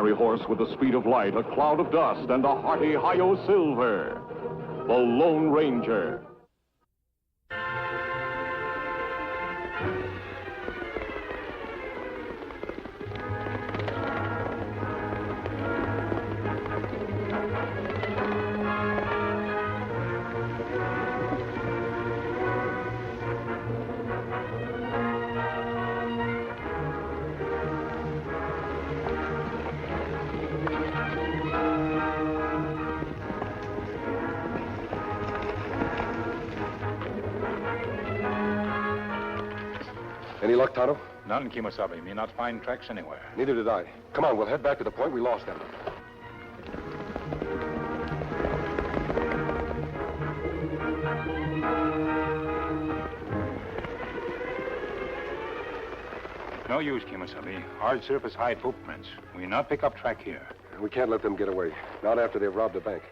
fiery horse with the speed of light, a cloud of dust, and a hearty hi-yo silver. The Lone Ranger. Any luck, Tonto? None, Kemosabe. Me not find tracks anywhere. Neither did I. Come on, we'll head back to the point we lost them. No use, Kemosabe. Hard surface, hide footprints. We not pick up track here. We can't let them get away. Not after they've robbed the bank.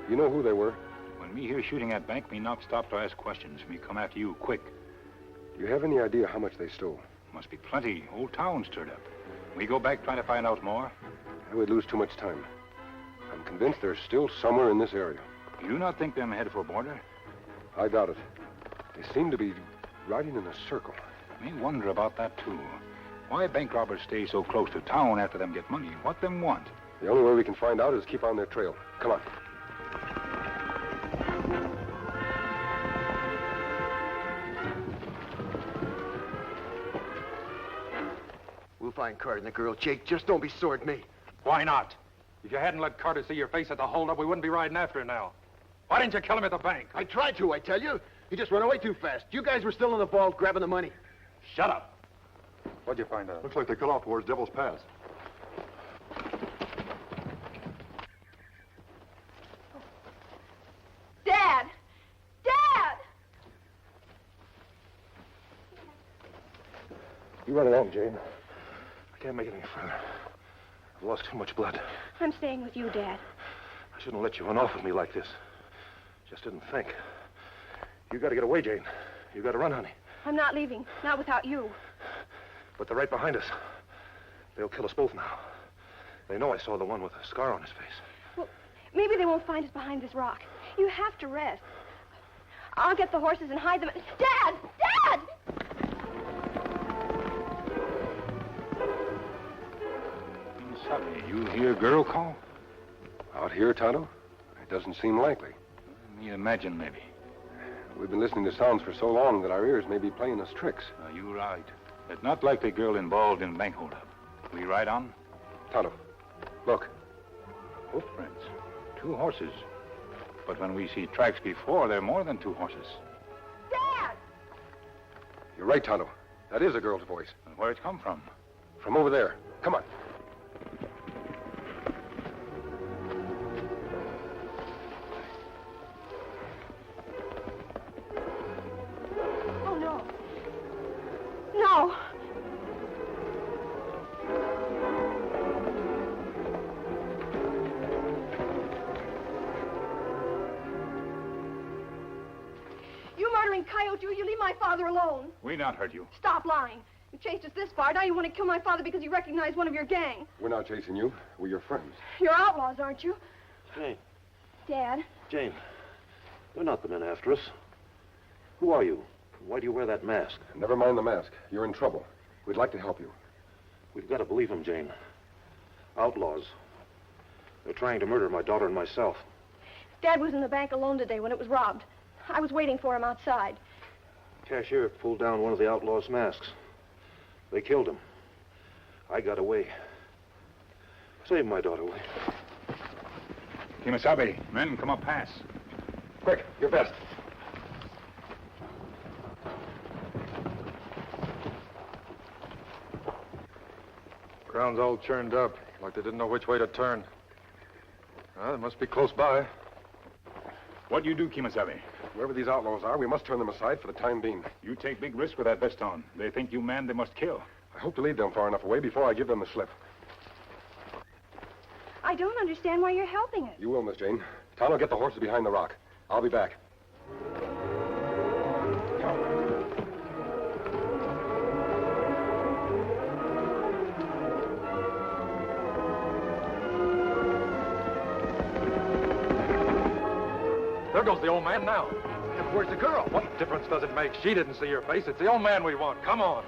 You know who they were? When me hear shooting at bank, me not stop to ask questions. Me come after you, quick. Do you have any idea how much they stole? Must be plenty. Whole town stirred up. We go back trying to find out more. I would lose too much time. I'm convinced they're still somewhere in this area. You not think them headed for border? I doubt it. They seem to be riding in a circle. Me wonder about that, too. Why bank robbers stay so close to town after them get money? What them want? The only way we can find out is keep on their trail. Come on. We'll find Carter and the girl, Jake. Just don't be sore at me. Why not? If you hadn't let Carter see your face at the holdup, we wouldn't be riding after her now. Why didn't you kill him at the bank? I tried to, I tell you. He just ran away too fast. You guys were still in the vault grabbing the money. Shut up. What'd you find out? Looks like they cut off towards Devil's Pass. Dad! Dad! You run along, Jane. I can't make it any further. I've lost too much blood. I'm staying with you, Dad. I shouldn't let you run off with me like this. Just didn't think. You got to get away, Jane. You got to run, honey. I'm not leaving. Not without you. But they're right behind us. They'll kill us both now. They know I saw the one with a scar on his face. Well, maybe they won't find us behind this rock. You have to rest. I'll get the horses and hide them. Dad! Dad! Kemosabe, you hear girl call? Out here, Tonto? It doesn't seem likely. Me imagine, maybe. We've been listening to sounds for so long that our ears may be playing us tricks. You right. It's not likely girl involved in bank holdup. We ride on? Tonto, look. Footprints. 2 horses. But when we see tracks before, there are more than 2 horses. Dad! You're right, Tonto. That is a girl's voice. And where it come from? From over there. Come on. Oh, no. No. You murdering coyote, you leave my father alone. We not hurt you. Stop lying. You chased us this far. Now you want to kill my father because you recognize one of your gang. We're not chasing you. We're your friends. You're outlaws, aren't you? Jane. Dad. Jane, they're not the men after us. Who are you? Why do you wear that mask? Never mind the mask. You're in trouble. We'd like to help you. We've got to believe them, Jane. Outlaws. They're trying to murder my daughter and myself. Dad was in the bank alone today when it was robbed. I was waiting for him outside. Cashier pulled down one of the outlaws' masks. They killed him. I got away. Save my daughter, will you? Kemosabe, men, come up pass. Quick, your best. Ground's all churned up, like they didn't know which way to turn. Well, they must be close by. What do you do, Kemosabe? Wherever these outlaws are, we must turn them aside for the time being. You take big risk with that vest on. They think you man they must kill. I hope to lead them far enough away before I give them the slip. I don't understand why you're helping us. You will, Miss Jane. Tom will get the horses behind the rock. I'll be back. There goes the old man now. Where's the girl? What difference does it make? She didn't see your face. It's the old man we want. Come on.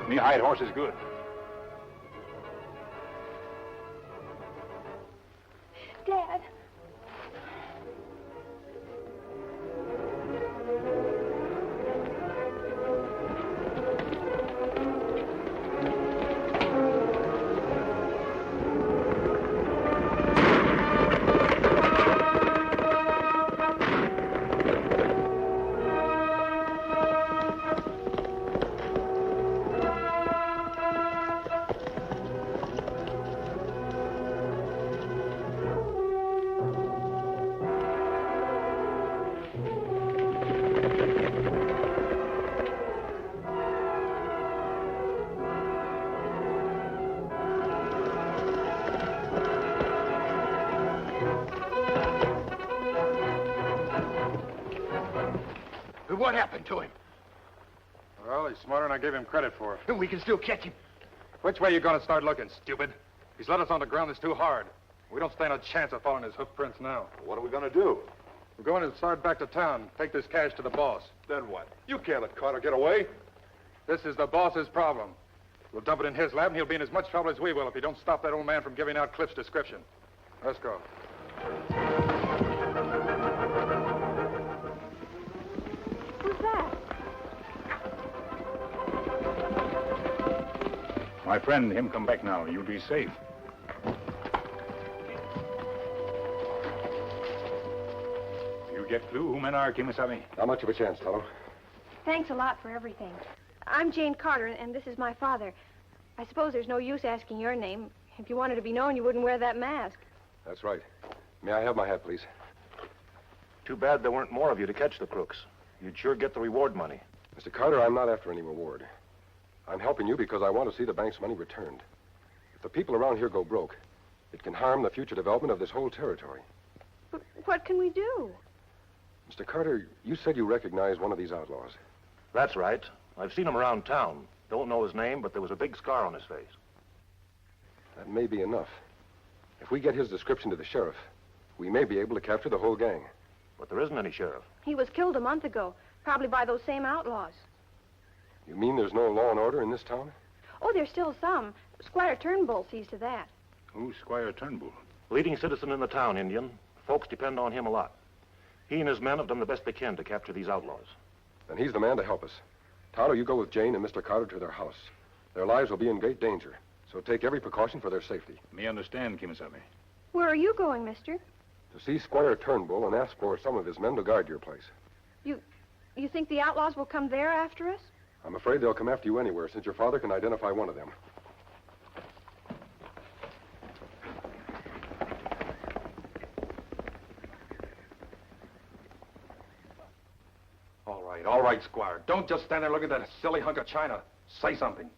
Me hide horse is good. Dad. What happened to him? Well, he's smarter than I gave him credit for. We can still catch him. Which way you gonna start looking, stupid? He's let us on the ground that's too hard. We don't stand a chance of following his hoof prints now. What are we going to do? We're going to start back to town, take this cash to the boss. Then what? You can't let Carter get away. This is the boss's problem. We'll dump it in his lab, and he'll be in as much trouble as we will if he don't stop that old man from giving out Cliff's description. Let's go. Who's that? My friend, him come back now. You'll be safe. You get clue who men are, Kimasabi? Not much of a chance, fellow. Thanks a lot for everything. I'm Jane Carter, and this is my father. I suppose there's no use asking your name. If you wanted to be known, you wouldn't wear that mask. That's right. May I have my hat, please? Too bad there weren't more of you to catch the crooks. You'd sure get the reward money. Mr. Carter, I'm not after any reward. I'm helping you because I want to see the bank's money returned. If the people around here go broke, it can harm the future development of this whole territory. But what can we do? Mr. Carter, you said you recognized one of these outlaws. That's right. I've seen him around town. Don't know his name, but there was a big scar on his face. That may be enough. If we get his description to the sheriff, we may be able to capture the whole gang. But there isn't any sheriff. He was killed a month ago, probably by those same outlaws. You mean there's no law and order in this town? Oh, there's still some. Squire Turnbull sees to that. Who's Squire Turnbull? Leading citizen in the town, Indian. Folks depend on him a lot. He and his men have done the best they can to capture these outlaws. Then he's the man to help us. Tonto, you go with Jane and Mr. Carter to their house. Their lives will be in great danger, so take every precaution for their safety. Me understand, Kimasabi. Where are you going, mister? To see Squire Turnbull and ask for some of his men to guard your place. You think the outlaws will come there after us? I'm afraid they'll come after you anywhere, since your father can identify one of them. All right, Squire. Don't just stand there looking at that silly hunk of china. Say something.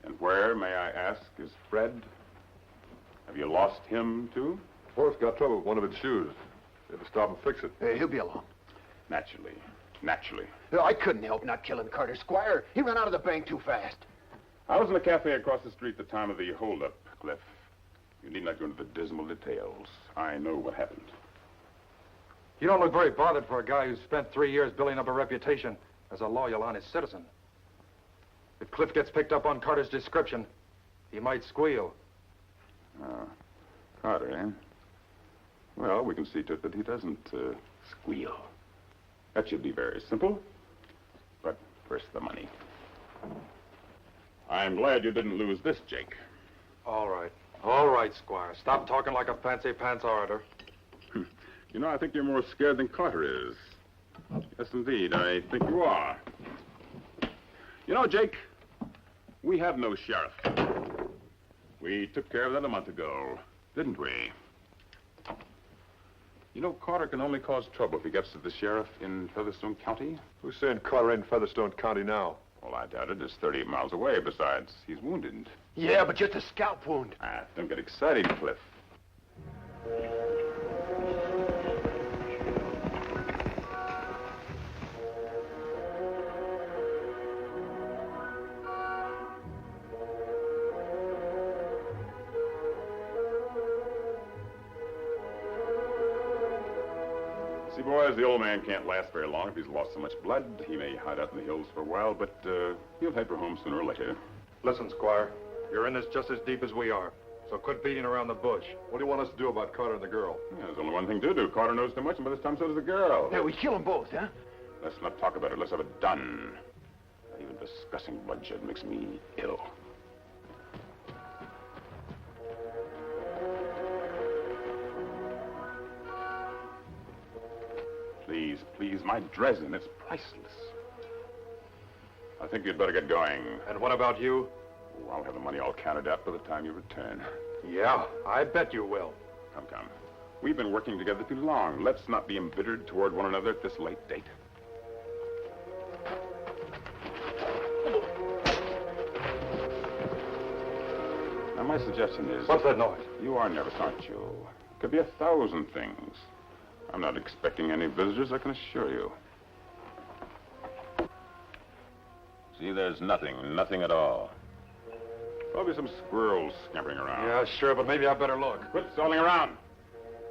And where, may I ask, is Fred? Have you lost him, too? Horse got trouble with one of its shoes. You had to stop and fix it. Hey, he'll be along. Naturally. I couldn't help not killing Carter. Squire, he ran out of the bank too fast. I was in a cafe across the street at the time of the holdup, Cliff. You need not go into the dismal details. I know what happened. You don't look very bothered for a guy who's spent 3 years building up a reputation as a loyal, honest citizen. If Cliff gets picked up on Carter's description, he might squeal. Carter, eh? Well, we can see to it that he doesn't squeal. That should be very simple. But first, the money. I'm glad you didn't lose this, Jake. All right, Squire. Stop talking like a fancy pants orator. You know, I think you're more scared than Carter is. Yes, indeed, I think you are. You know, Jake, we have no sheriff. We took care of that a month ago, didn't we? You know, Carter can only cause trouble if he gets to the sheriff in Featherstone County. Who's saying Carter ain't in Featherstone County now? Well, I doubt it. It's 38 miles away. Besides, he's wounded. Yeah, but just a scalp wound. Don't get excited, Cliff. See, boys, the old man can't last very long if he's lost so much blood. He may hide out in the hills for a while, but he'll head for home sooner or later. Listen, Squire, you're in this just as deep as we are. So quit beating around the bush. What do you want us to do about Carter and the girl? Yeah, there's only one thing to do. Carter knows too much, and by this time so does the girl. Yeah, we kill them both, huh? Let's not talk about it. Let's have it done. Even discussing bloodshed makes me ill. Please, please, my Dresden, it's priceless. I think you'd better get going. And what about you? Oh, I'll have the money all counted out by the time you return. Yeah, I bet you will. Come, come. We've been working together too long. Let's not be embittered toward one another at this late date. Now, my suggestion is... What's that noise? You are nervous, aren't you? Could be 1,000 things. I'm not expecting any visitors, I can assure you. See, there's nothing at all. Probably some squirrels scampering around. Yeah, sure, but maybe I better look. Quit stalling around.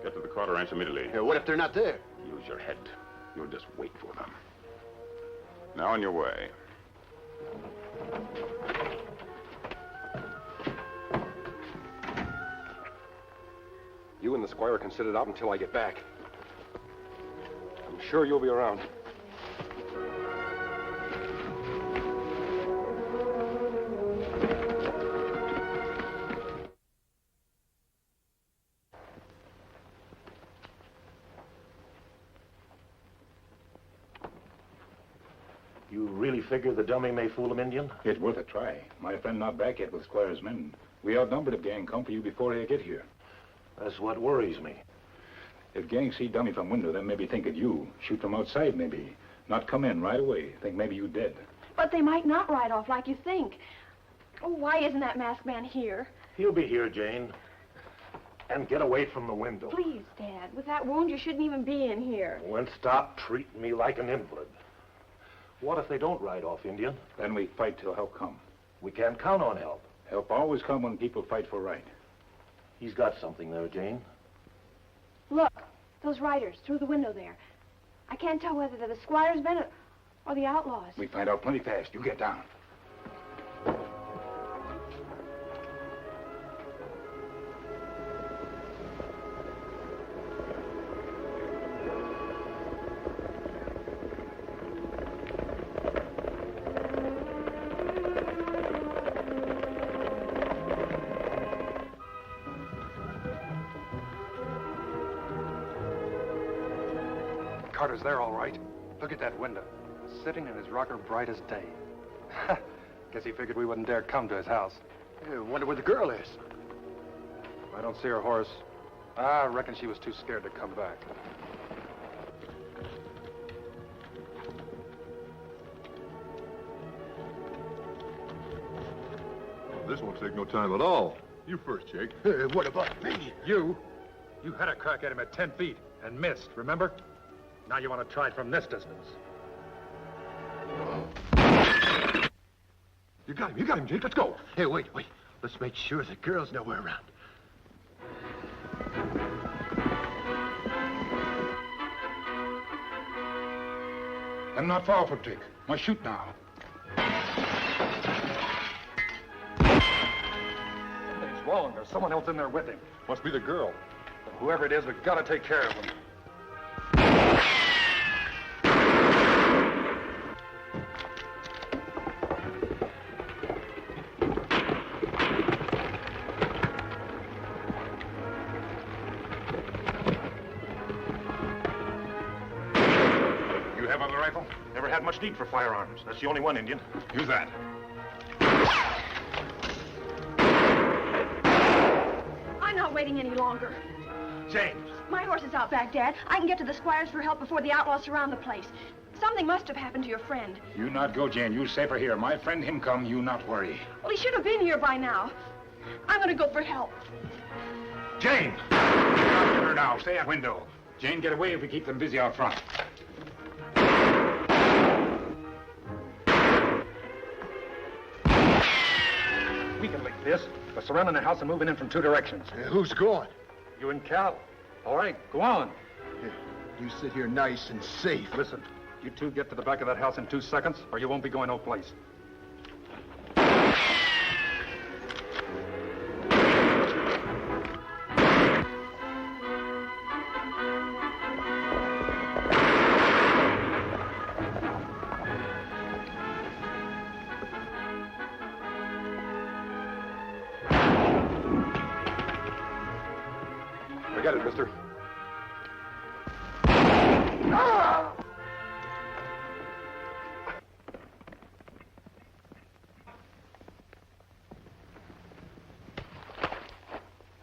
Get to the Carter ranch immediately. Yeah, what if they're not there? Use your head. You'll just wait for them. Now on your way. You and the Squire can sit it out until I get back. I'm sure you'll be around. You really figure the dummy may fool him, Indian? It's worth a try. My friend not back yet with Squire's men. We outnumbered if gang come for you before they get here. That's what worries me. If gang see dummy from window, then maybe think it you. Shoot from outside, maybe. Not come in right away. Think maybe you dead. But they might not ride off like you think. Oh, why isn't that masked man here? He'll be here, Jane. And get away from the window. Please, Dad. With that wound, you shouldn't even be in here. And stop treating me like an invalid. What if they don't ride off, Indian? Then we fight till help come. We can't count on help. Help always come when people fight for right. He's got something there, Jane. Look, those riders through the window there. I can't tell whether they're the Squire's men or the outlaws. We find out plenty fast. You get down. Carter's there, all right. Look at that window. Sitting in his rocker bright as day. Guess he figured we wouldn't dare come to his house. Yeah, wonder where the girl is. I don't see her horse. I reckon she was too scared to come back. This won't take no time at all. You first, Jake. What about me? You had a crack at him at 10 feet and missed, remember? Now you want to try it from this distance. You got him, Jake. Let's go. Hey, wait. Let's make sure the girl's nowhere around. I'm not far from Dick. Must shoot now. Something's wrong. There's someone else in there with him. Must be the girl. Whoever it is, we've got to take care of him. You have a rifle? Never had much need for firearms. That's the only one, Indian. Use that. I'm not waiting any longer. Jane! My horse is out back, Dad. I can get to the Squire's for help before the outlaws surround the place. Something must have happened to your friend. You not go, Jane. You safer here. My friend him come. You not worry. Well, he should have been here by now. I'm going to go for help. Jane! Not get her now. Stay at window. Jane, get away if we keep them busy out front. We can lick this. We're surrounding the house and moving in from two directions. Who's going? You and Cal. All right, go on. You sit here nice and safe. Listen, you two get to the back of that house in 2 seconds, or you won't be going no place. Forget it, mister.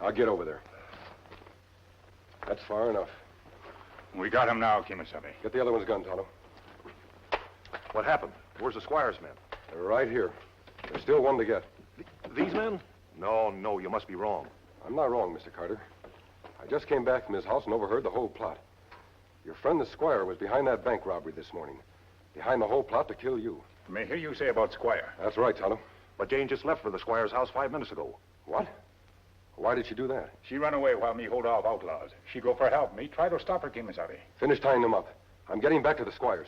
I'll get over there. That's far enough. We got him now, Kimasabi. Get the other one's gun, Tonto. What happened? Where's the Squire's men? They're right here. There's still one to get. These men? No, you must be wrong. I'm not wrong, Mr. Carter. I just came back from his house and overheard the whole plot. Your friend, the Squire, was behind that bank robbery this morning. Behind the whole plot to kill you. May I hear you say about Squire? That's right, Tonto. But Jane just left for the Squire's house 5 minutes ago. What? Why did she do that? She run away while me hold off outlaws. She go for help. Me try to stop her, Kimasabi. Finish tying them up. I'm getting back to the Squire's.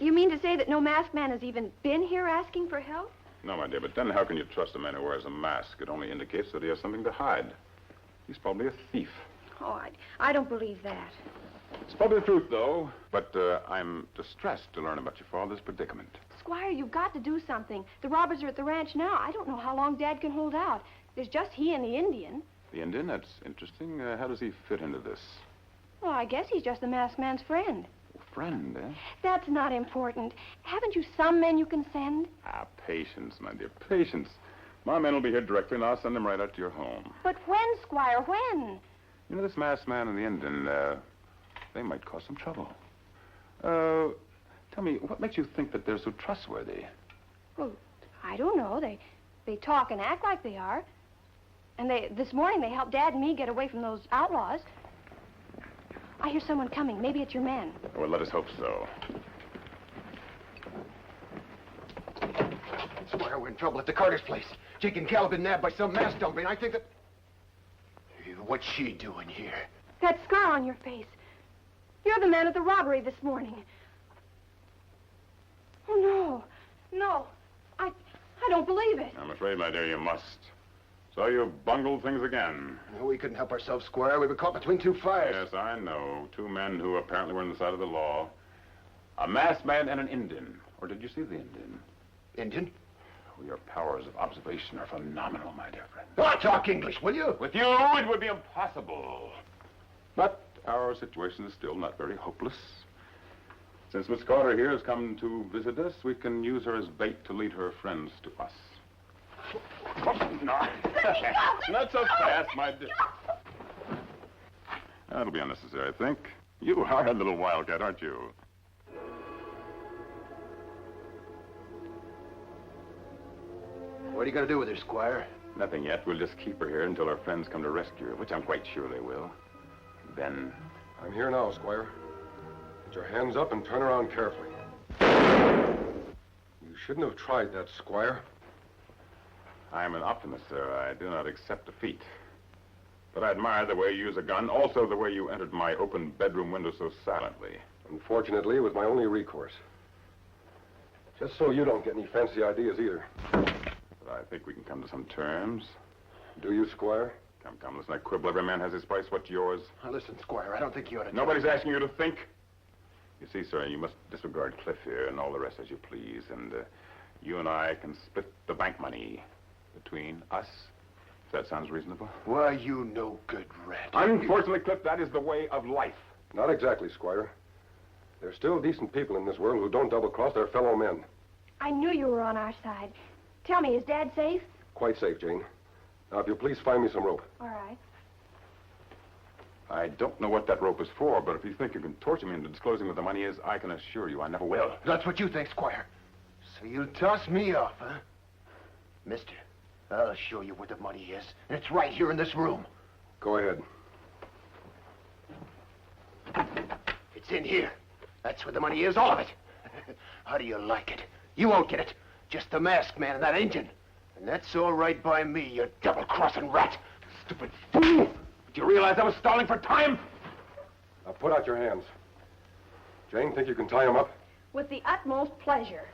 You mean to say that no masked man has even been here asking for help? No, my dear, but then how can you trust a man who wears a mask? It only indicates that he has something to hide. He's probably a thief. Oh, I don't believe that. It's probably the truth, though. But I'm distressed to learn about your father's predicament. Squire, you've got to do something. The robbers are at the ranch now. I don't know how long Dad can hold out. There's just he and the Indian. The Indian? That's interesting. How does he fit into this? Well, I guess he's just the masked man's friend. Friend, eh? That's not important. Haven't you some men you can send? Ah, patience, my dear, patience. My men will be here directly, and I'll send them right out to your home. But when, Squire, when? You know, this masked man and the Indian, they might cause some trouble. Tell me, what makes you think that they're so trustworthy? Well, I don't know. They talk and act like they are. And this morning they helped Dad and me get away from those outlaws. I hear someone coming. Maybe it's your men. Well, let us hope so. Squire, we're in trouble at the Carter's place. Jake and Cal have been nabbed by some masked hombre, and I think that... What's she doing here? That scar on your face. You're the man at the robbery this morning. Oh, no. I don't believe it. I'm afraid, my dear, you must. So you've bungled things again. No, we couldn't help ourselves, Squire. We were caught between two fires. Yes, I know. 2 men who apparently were on the side of the law. A masked man and an Indian. Or did you see the Indian? Indian? Well, your powers of observation are phenomenal, my dear friend. Oh, talk English, will you? With you, it would be impossible. But our situation is still not very hopeless. Since Miss Carter here has come to visit us, we can use her as bait to lead her friends to us. No. Not so fast, my dear. That'll be unnecessary, I think. You are a little wildcat, aren't you? What are you going to do with her, Squire? Nothing yet. We'll just keep her here until our friends come to rescue her, which I'm quite sure they will. Then... I'm here now, Squire. Put your hands up and turn around carefully. You shouldn't have tried that, Squire. I'm an optimist, sir. I do not accept defeat. But I admire the way you use a gun, also the way you entered my open bedroom window so silently. Unfortunately, it was my only recourse. Just so you don't get any fancy ideas either. But I think we can come to some terms. Do you, Squire? Come, let's not quibble. Every man has his price. What's yours? Now, listen, Squire, I don't think you ought to... Nobody's asking you to think. You see, sir, you must disregard Cliff here and all the rest as you please, and you and I can split the bank money between us. If that sounds reasonable. Why, you no good rat. Unfortunately, Cliff, that is the way of life. Not exactly, Squire. There's still decent people in this world who don't double-cross their fellow men. I knew you were on our side. Tell me, is Dad safe? Quite safe, Jane. Now, if you'll please find me some rope. All right. I don't know what that rope is for, but if you think you can torture me into disclosing what the money is, I can assure you I never will. That's what you think, Squire. So you'll toss me off, huh? Mister, I'll show you where the money is. And it's right here in this room. Go ahead. It's in here. That's where the money is, all of it. How do you like it? You won't get it. Just the masked man and that Injun. And that's all right by me, you double-crossing rat. Stupid fool! Do you realize I was stalling for time? Now put out your hands. Jane, think you can tie him up? With the utmost pleasure.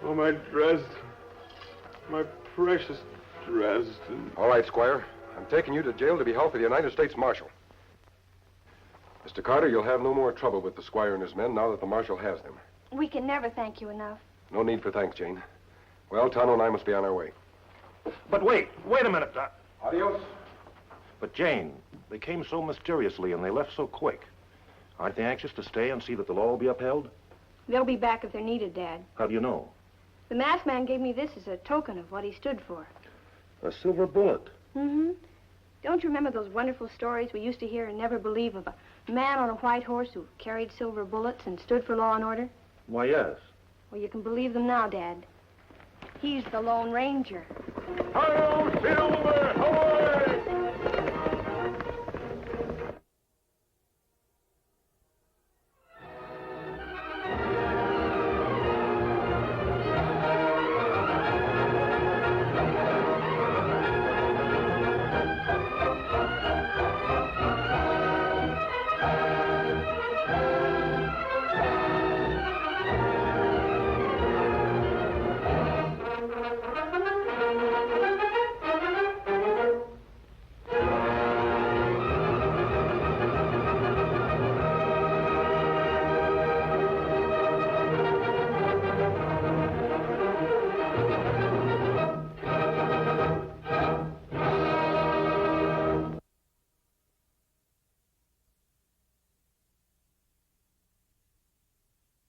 Oh, my Dresden. My precious Dresden. All right, Squire. I'm taking you to jail to be held for the United States Marshal. Mr. Carter, you'll have no more trouble with the Squire and his men now that the Marshal has them. We can never thank you enough. No need for thanks, Jane. Well, Tonto and I must be on our way. But wait a minute, Doc. Adios. But Jane, they came so mysteriously and they left so quick. Aren't they anxious to stay and see that the law will be upheld? They'll be back if they're needed, Dad. How do you know? The masked man gave me this as a token of what he stood for. A silver bullet. Mm-hmm. Don't you remember those wonderful stories we used to hear and never believe of a man on a white horse who carried silver bullets and stood for law and order? Why, yes. Well, you can believe them now, Dad. He's the Lone Ranger. Hi-yo, silver!